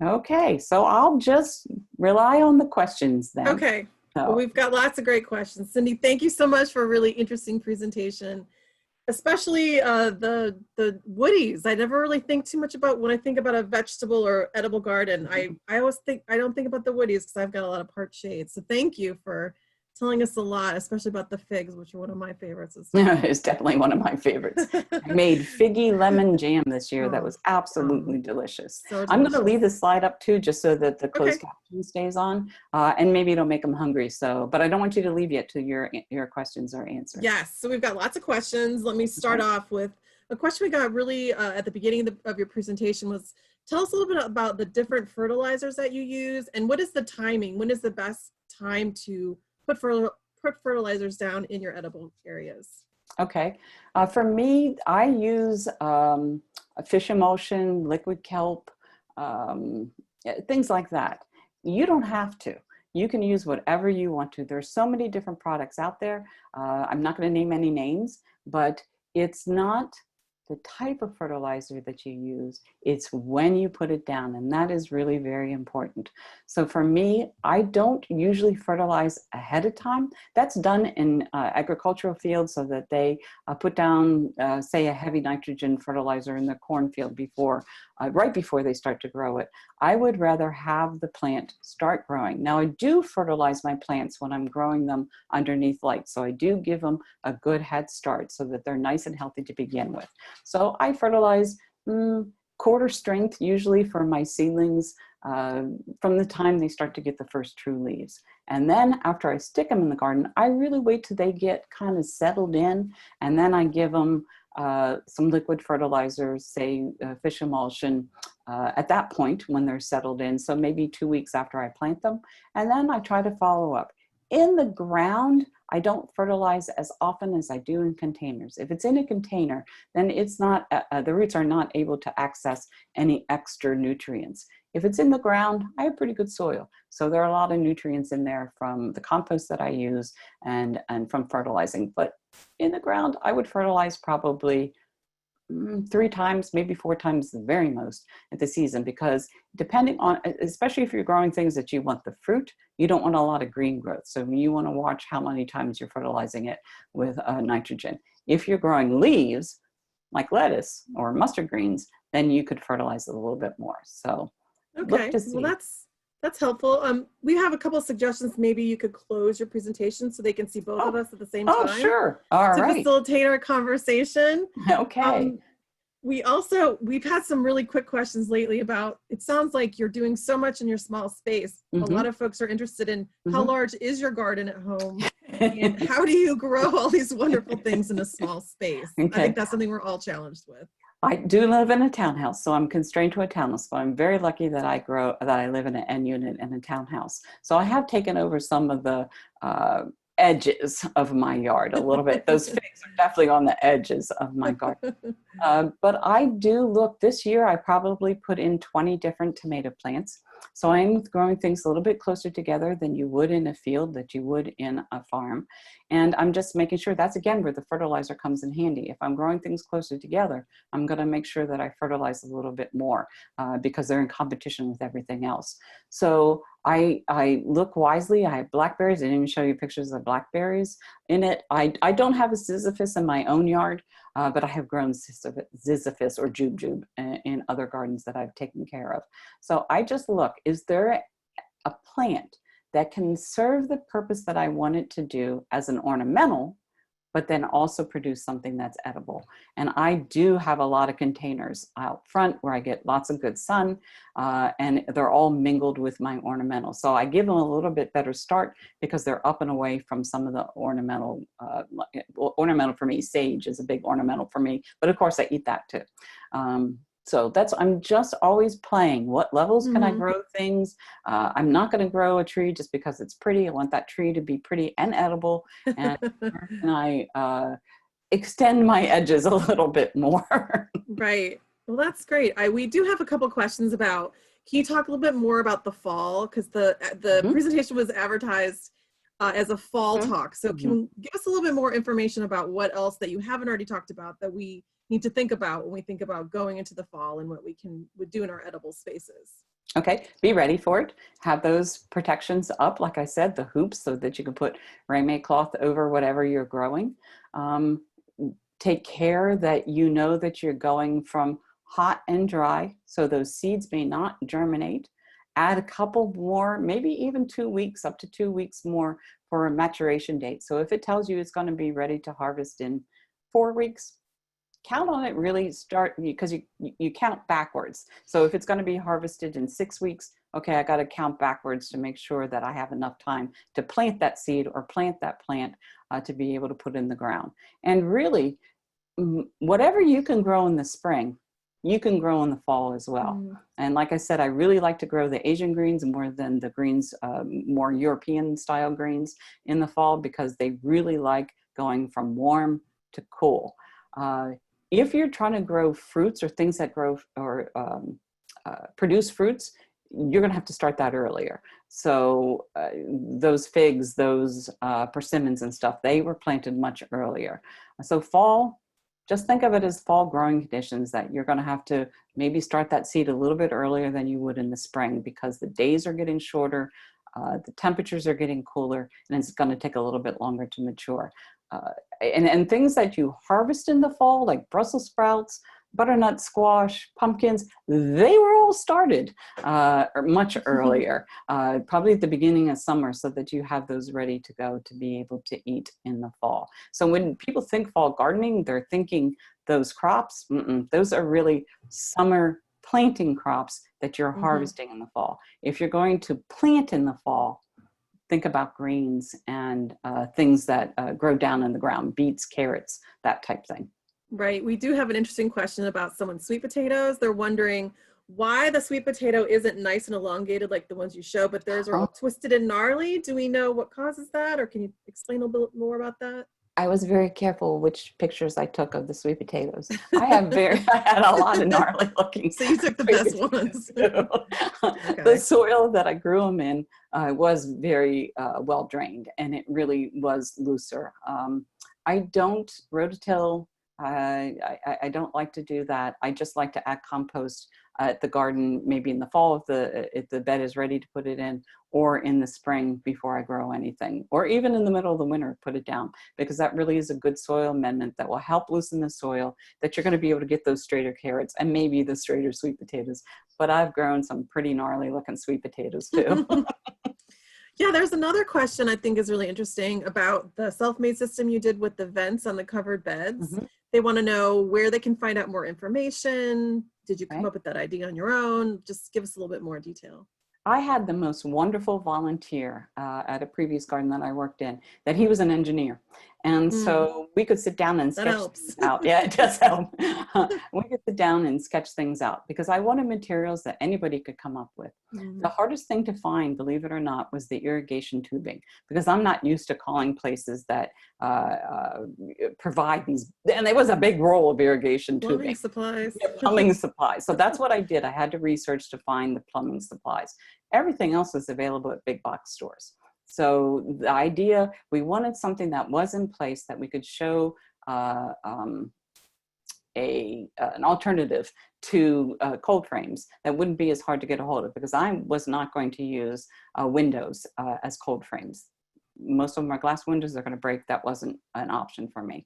Okay, so I'll just rely on the questions then. Okay, well, we've got lots of great questions. Cindy, thank you so much for a really interesting presentation, especially the woodies. I never really think too much about when I think about a vegetable or edible garden. I always think, I don't think about the woodies because I've got a lot of part shades. So thank you for telling us a lot, especially about the figs, which are one of my favorites as well. It's definitely one of my favorites. I made figgy lemon jam this year that was absolutely delicious. So I'm going to leave the slide up too, just so that the closed caption stays on, and maybe it'll make them hungry. So, but I don't want you to leave yet till your questions are answered. Yes, so we've got lots of questions. Let me start off with a question we got really at the beginning of your presentation was, tell us a little bit about the different fertilizers that you use, and what is the timing? When is the best time to put fertilizers down in your edible areas? Okay. For me, I use a fish emulsion, liquid kelp, things like that. You don't have to. You can use whatever you want to. There's so many different products out there. I'm not going to name any names, but it's not the type of fertilizer that you use, it's when you put it down, and that is really very important. So for me, I don't usually fertilize ahead of time. That's done in agricultural fields so that they put down, say, a heavy nitrogen fertilizer in the cornfield before, right before they start to grow it. I would rather have the plant start growing. Now, I do fertilize my plants when I'm growing them underneath light, so I do give them a good head start so that they're nice and healthy to begin with. So I fertilize quarter strength usually for my seedlings from the time they start to get the first true leaves. And then after I stick them in the garden, I really wait till they get kind of settled in, and then I give them some liquid fertilizers, say fish emulsion, at that point when they're settled in, so maybe 2 weeks after I plant them, and then I try to follow up. In the ground, I don't fertilize as often as I do in containers. If it's in a container, then it's not, the roots are not able to access any extra nutrients. If it's in the ground, I have pretty good soil. So there are a lot of nutrients in there from the compost that I use and from fertilizing. But in the ground, I would fertilize probably 3 times, maybe 4 times the very most at the season, because depending on, especially if you're growing things that you want the fruit, you don't want a lot of green growth. So you want to watch how many times you're fertilizing it with nitrogen. If you're growing leaves, like lettuce or mustard greens, then you could fertilize it a little bit more. So okay, well that's helpful. We have a couple of suggestions. Maybe you could close your presentation so they can see both of us at the same time. Oh, sure. All right. To facilitate our conversation. Okay. We've had some really quick questions lately about, it sounds like you're doing so much in your small space. A lot of folks are interested in how large is your garden at home and how do you grow all these wonderful things in a small space? Okay. I think that's something we're all challenged with. I do live in a townhouse, so I'm constrained to a townhouse, but I'm very lucky that I live in an end unit in a townhouse. So I have taken over some of the edges of my yard a little bit. Those figs are definitely on the edges of my garden. But I do look, this year I probably put in 20 different tomato plants. So I'm growing things a little bit closer together than you would in a field, that you would in a farm. And I'm just making sure, that's again where the fertilizer comes in handy. If I'm growing things closer together, I'm going to make sure that I fertilize a little bit more because they're in competition with everything else. So I look wisely. I have blackberries. I didn't even show you pictures of blackberries in it. I don't have a Zizyphus in my own yard, but I have grown Zizyphus or jujube in other gardens that I've taken care of. So I just look, is there a plant that can serve the purpose that I want it to do as an ornamental, but then also produce something that's edible. And I do have a lot of containers out front where I get lots of good sun, and they're all mingled with my ornamental. So I give them a little bit better start because they're up and away from some of the ornamental. Ornamental for me, sage is a big ornamental for me, but of course I eat that too. So I'm just always playing. What levels can I grow things? I'm not going to grow a tree just because it's pretty. I want that tree to be pretty and edible. And where can I extend my edges a little bit more? Right. Well, that's great. We do have a couple questions about, can you talk a little bit more about the fall? Because the presentation was advertised as a fall talk. So can you give us a little bit more information about what else that you haven't already talked about that we need to think about when we think about going into the fall and what we would do in our edible spaces? Okay, be ready for it. Have those protections up, like I said, the hoops, so that you can put rame cloth over whatever you're growing. Take care that you know that you're going from hot and dry, so those seeds may not germinate. Add a couple more, maybe even 2 weeks, up to 2 weeks more for a maturation date. So if it tells you it's going to be ready to harvest in 4 weeks, count on it really start, because you count backwards. So if it's going to be harvested in 6 weeks, okay, I got to count backwards to make sure that I have enough time to plant that seed or plant that plant to be able to put in the ground. And really, whatever you can grow in the spring, you can grow in the fall as well. And like I said, I really like to grow the Asian greens more than the greens, more European style greens in the fall, because they really like going from warm to cool. If you're trying to grow fruits or things that grow or produce fruits, you're going to have to start that earlier. So those figs, those persimmons and stuff, they were planted much earlier. So fall, just think of it as fall growing conditions, that you're going to have to maybe start that seed a little bit earlier than you would in the spring, because the days are getting shorter, the temperatures are getting cooler, and it's going to take a little bit longer to mature. And things that you harvest in the fall, like Brussels sprouts, butternut squash, pumpkins, they were all started much earlier, probably at the beginning of summer, so that you have those ready to go to be able to eat in the fall. So when people think fall gardening, they're thinking those crops. Those are really summer planting crops that you're harvesting in the fall. If you're going to plant in the fall, think about greens and things that grow down in the ground, beets, carrots, that type thing. Right. We do have an interesting question about someone's sweet potatoes. They're wondering why the sweet potato isn't nice and elongated like the ones you show, but theirs are all twisted and gnarly. Do we know what causes that, or can you explain a little bit more about that? I was very careful which pictures I took of the sweet potatoes. I had a lot of gnarly looking. So you took the best ones. Okay. The soil that I grew them in was very well drained, and it really was looser. I don't rototill. I don't like to do that. I just like to add compost at the garden, maybe in the fall if the bed is ready to put it in, or in the spring before I grow anything, or even in the middle of the winter, put it down, because that really is a good soil amendment that will help loosen the soil, that you're going to be able to get those straighter carrots and maybe the straighter sweet potatoes. But I've grown some pretty gnarly looking sweet potatoes too. Yeah, there's another question I think is really interesting about the self-made system you did with the vents on the covered beds. They want to know where they can find out more information. Did you come up with that idea on your own? Just give us a little bit more detail. I had the most wonderful volunteer at a previous garden that I worked in, that he was an engineer. And so we could sit down and sketch things out. Yeah, it does help. We could sit down and sketch things out, because I wanted materials that anybody could come up with. The hardest thing to find, believe it or not, was the irrigation tubing, because I'm not used to calling places that provide these. And there was a big roll of irrigation tubing. Plumbing supplies. Yeah, plumbing supplies. So that's what I did. I had to research to find the plumbing supplies. Everything else was available at big box stores. So the idea, we wanted something that was in place that we could show an alternative to cold frames that wouldn't be as hard to get a hold of, because I was not going to use windows as cold frames. Most of them are glass windows, they're going to break. That wasn't an option for me.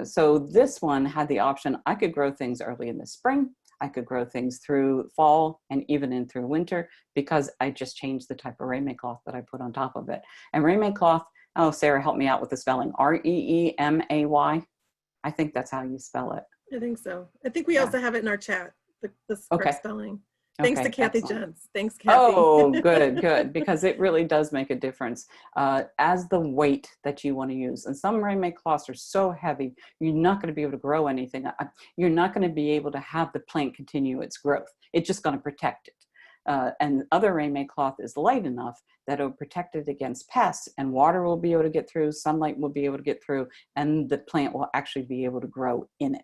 So this one had the option. I could grow things early in the spring. I could grow things through fall and even in through winter because I just changed the type of rainmay cloth that I put on top of it. And rainmay cloth, oh, Sarah, help me out with the spelling. Reemay. I think that's how you spell it. I think so. I think we also have it in our chat, the correct spelling. Thanks to Kathy Jentz. Thanks, Kathy. Oh, good, good, because it really does make a difference as the weight that you want to use. And some rainmay cloths are so heavy, you're not going to be able to grow anything. You're not going to be able to have the plant continue its growth. It's just going to protect it. And other rainmay cloth is light enough that it'll protect it against pests, and water will be able to get through, sunlight will be able to get through, and the plant will actually be able to grow in it.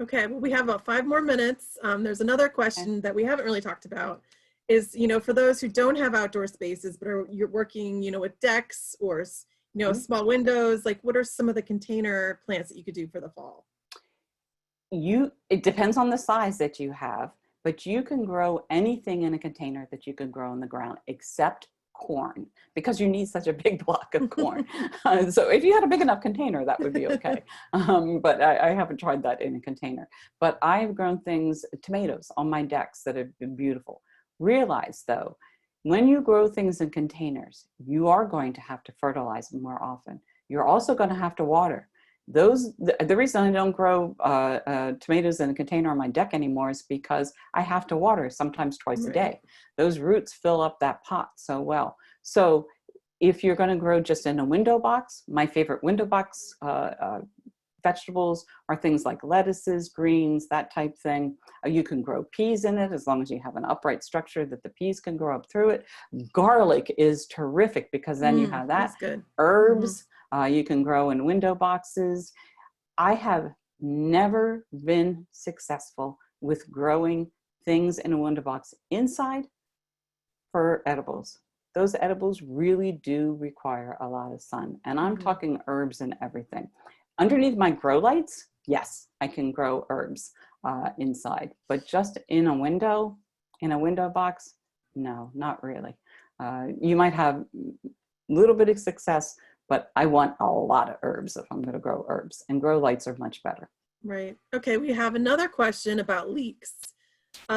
Okay, well, we have about 5 more minutes. There's another question that we haven't really talked about is, for those who don't have outdoor spaces, but you're working, with decks or, small windows, like what are some of the container plants that you could do for the fall? It depends on the size that you have, but you can grow anything in a container that you can grow in the ground except corn, because you need such a big block of corn. So if you had a big enough container, that would be okay. But I haven't tried that in a container. But I've grown tomatoes on my decks that have been beautiful. Realize though, when you grow things in containers, you are going to have to fertilize them more often. You're also going to have to water. The reason I don't grow tomatoes in a container on my deck anymore is because I have to water sometimes twice a day. Those roots fill up that pot so well. So if you're going to grow just in a window box, my favorite window box vegetables are things like lettuces, greens, that type thing. You can grow peas in it as long as you have an upright structure that the peas can grow up through it. Garlic is terrific because then you have that. That's good. Herbs. You can grow in window boxes. I have never been successful with growing things in a window box inside for edibles. Those edibles really do require a lot of sun. And I'm talking herbs and everything. Underneath my grow lights, yes, I can grow herbs inside. But just in a window box, no, not really. You might have a little bit of success, but I want a lot of herbs if I'm going to grow herbs, and grow lights are much better. Right. Okay, we have another question about leeks.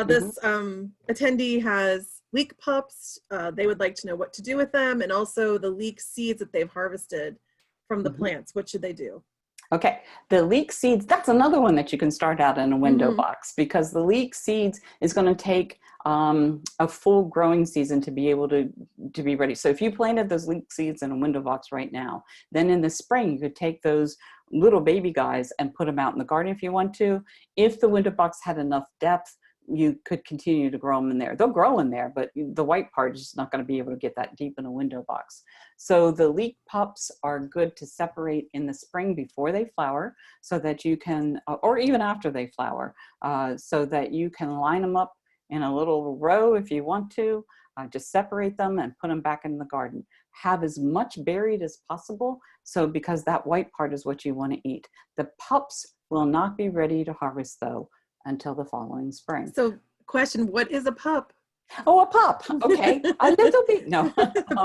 This attendee has leek pups. They would like to know what to do with them, and also the leek seeds that they've harvested from the plants. What should they do? Okay, the leek seeds, that's another one that you can start out in a window box, because the leek seeds is going to take a full growing season to be able to be ready. So if you planted those leek seeds in a window box right now, then in the spring you could take those little baby guys and put them out in the garden if you want to. If the window box had enough depth, you could continue to grow them in there. They'll grow in there, but the white part is not going to be able to get that deep in a window box. So the leek pups are good to separate in the spring before they flower, so that you can, or even after they flower, so that you can line them up in a little row if you want to. Just separate them and put them back in the garden. Have as much buried as possible, so because that white part is what you want to eat. The pups will not be ready to harvest though until the following spring. So question, what is a pup? Oh, a pup. Okay. A little baby. No,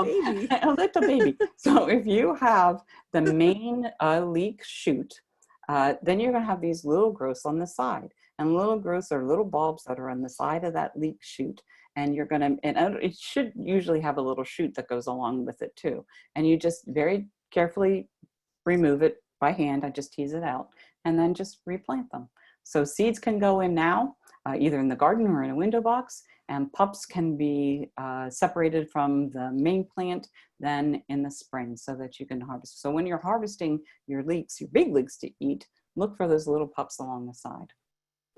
baby. A little baby. So if you have the main leek shoot, then you're going to have these little growths on the side. And little growths are little bulbs that are on the side of that leek shoot. And you're going to, and it should usually have a little shoot that goes along with it too. And you just very carefully remove it by hand. I just tease it out and then just replant them. So seeds can go in now, either in the garden or in a window box, and pups can be separated from the main plant then in the spring so that you can harvest. So when you're harvesting your leeks, your big leeks to eat, look for those little pups along the side.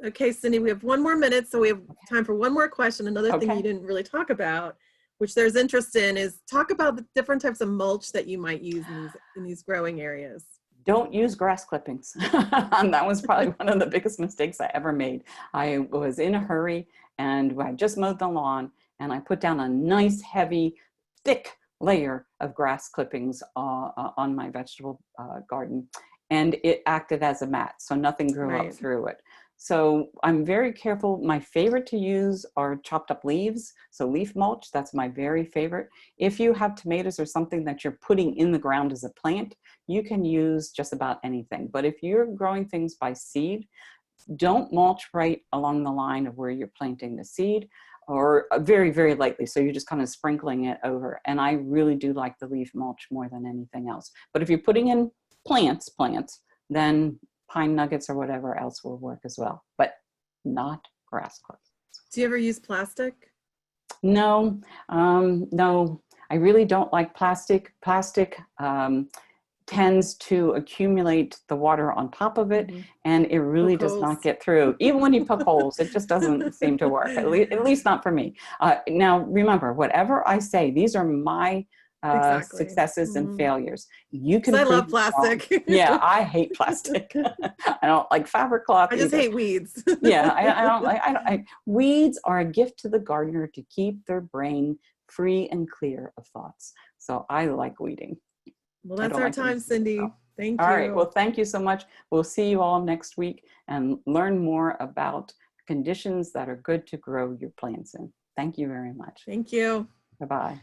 Okay, Cindy, we have 1 more minute, so we have time for one more question. Another thing you didn't really talk about, which there's interest in, is talk about the different types of mulch that you might use in these growing areas. Don't use grass clippings. And that was probably one of the biggest mistakes I ever made. I was in a hurry and I just mowed the lawn, and I put down a nice, heavy, thick layer of grass clippings on my vegetable garden, and it acted as a mat, so nothing grew up through it. So I'm very careful. My favorite to use are chopped up leaves. So leaf mulch, that's my very favorite. If you have tomatoes or something that you're putting in the ground as a plant, you can use just about anything. But if you're growing things by seed, Don't mulch right along the line of where you're planting the seed, or very, very lightly. So you're just kind of sprinkling it over. And I really do like the leaf mulch more than anything else. But if you're putting in plants, then pine nuggets or whatever else will work as well, but not grass clips. Do you ever use plastic? No, no, I really don't like plastic. Plastic tends to accumulate the water on top of it, and it really does not get through. Even when you poke holes, it just doesn't seem to work, at least not for me. Now, remember, whatever I say, these are my successes and failures. You can. I love plastic. Yeah, I hate plastic. I don't like fabric cloth. I just hate weeds. Yeah, I don't like. Weeds are a gift to the gardener to keep their brain free and clear of thoughts. So I like weeding. Well, that's our time, Cindy. Thank you. All right. Well, thank you so much. We'll see you all next week and learn more about conditions that are good to grow your plants in. Thank you very much. Thank you. Bye-bye.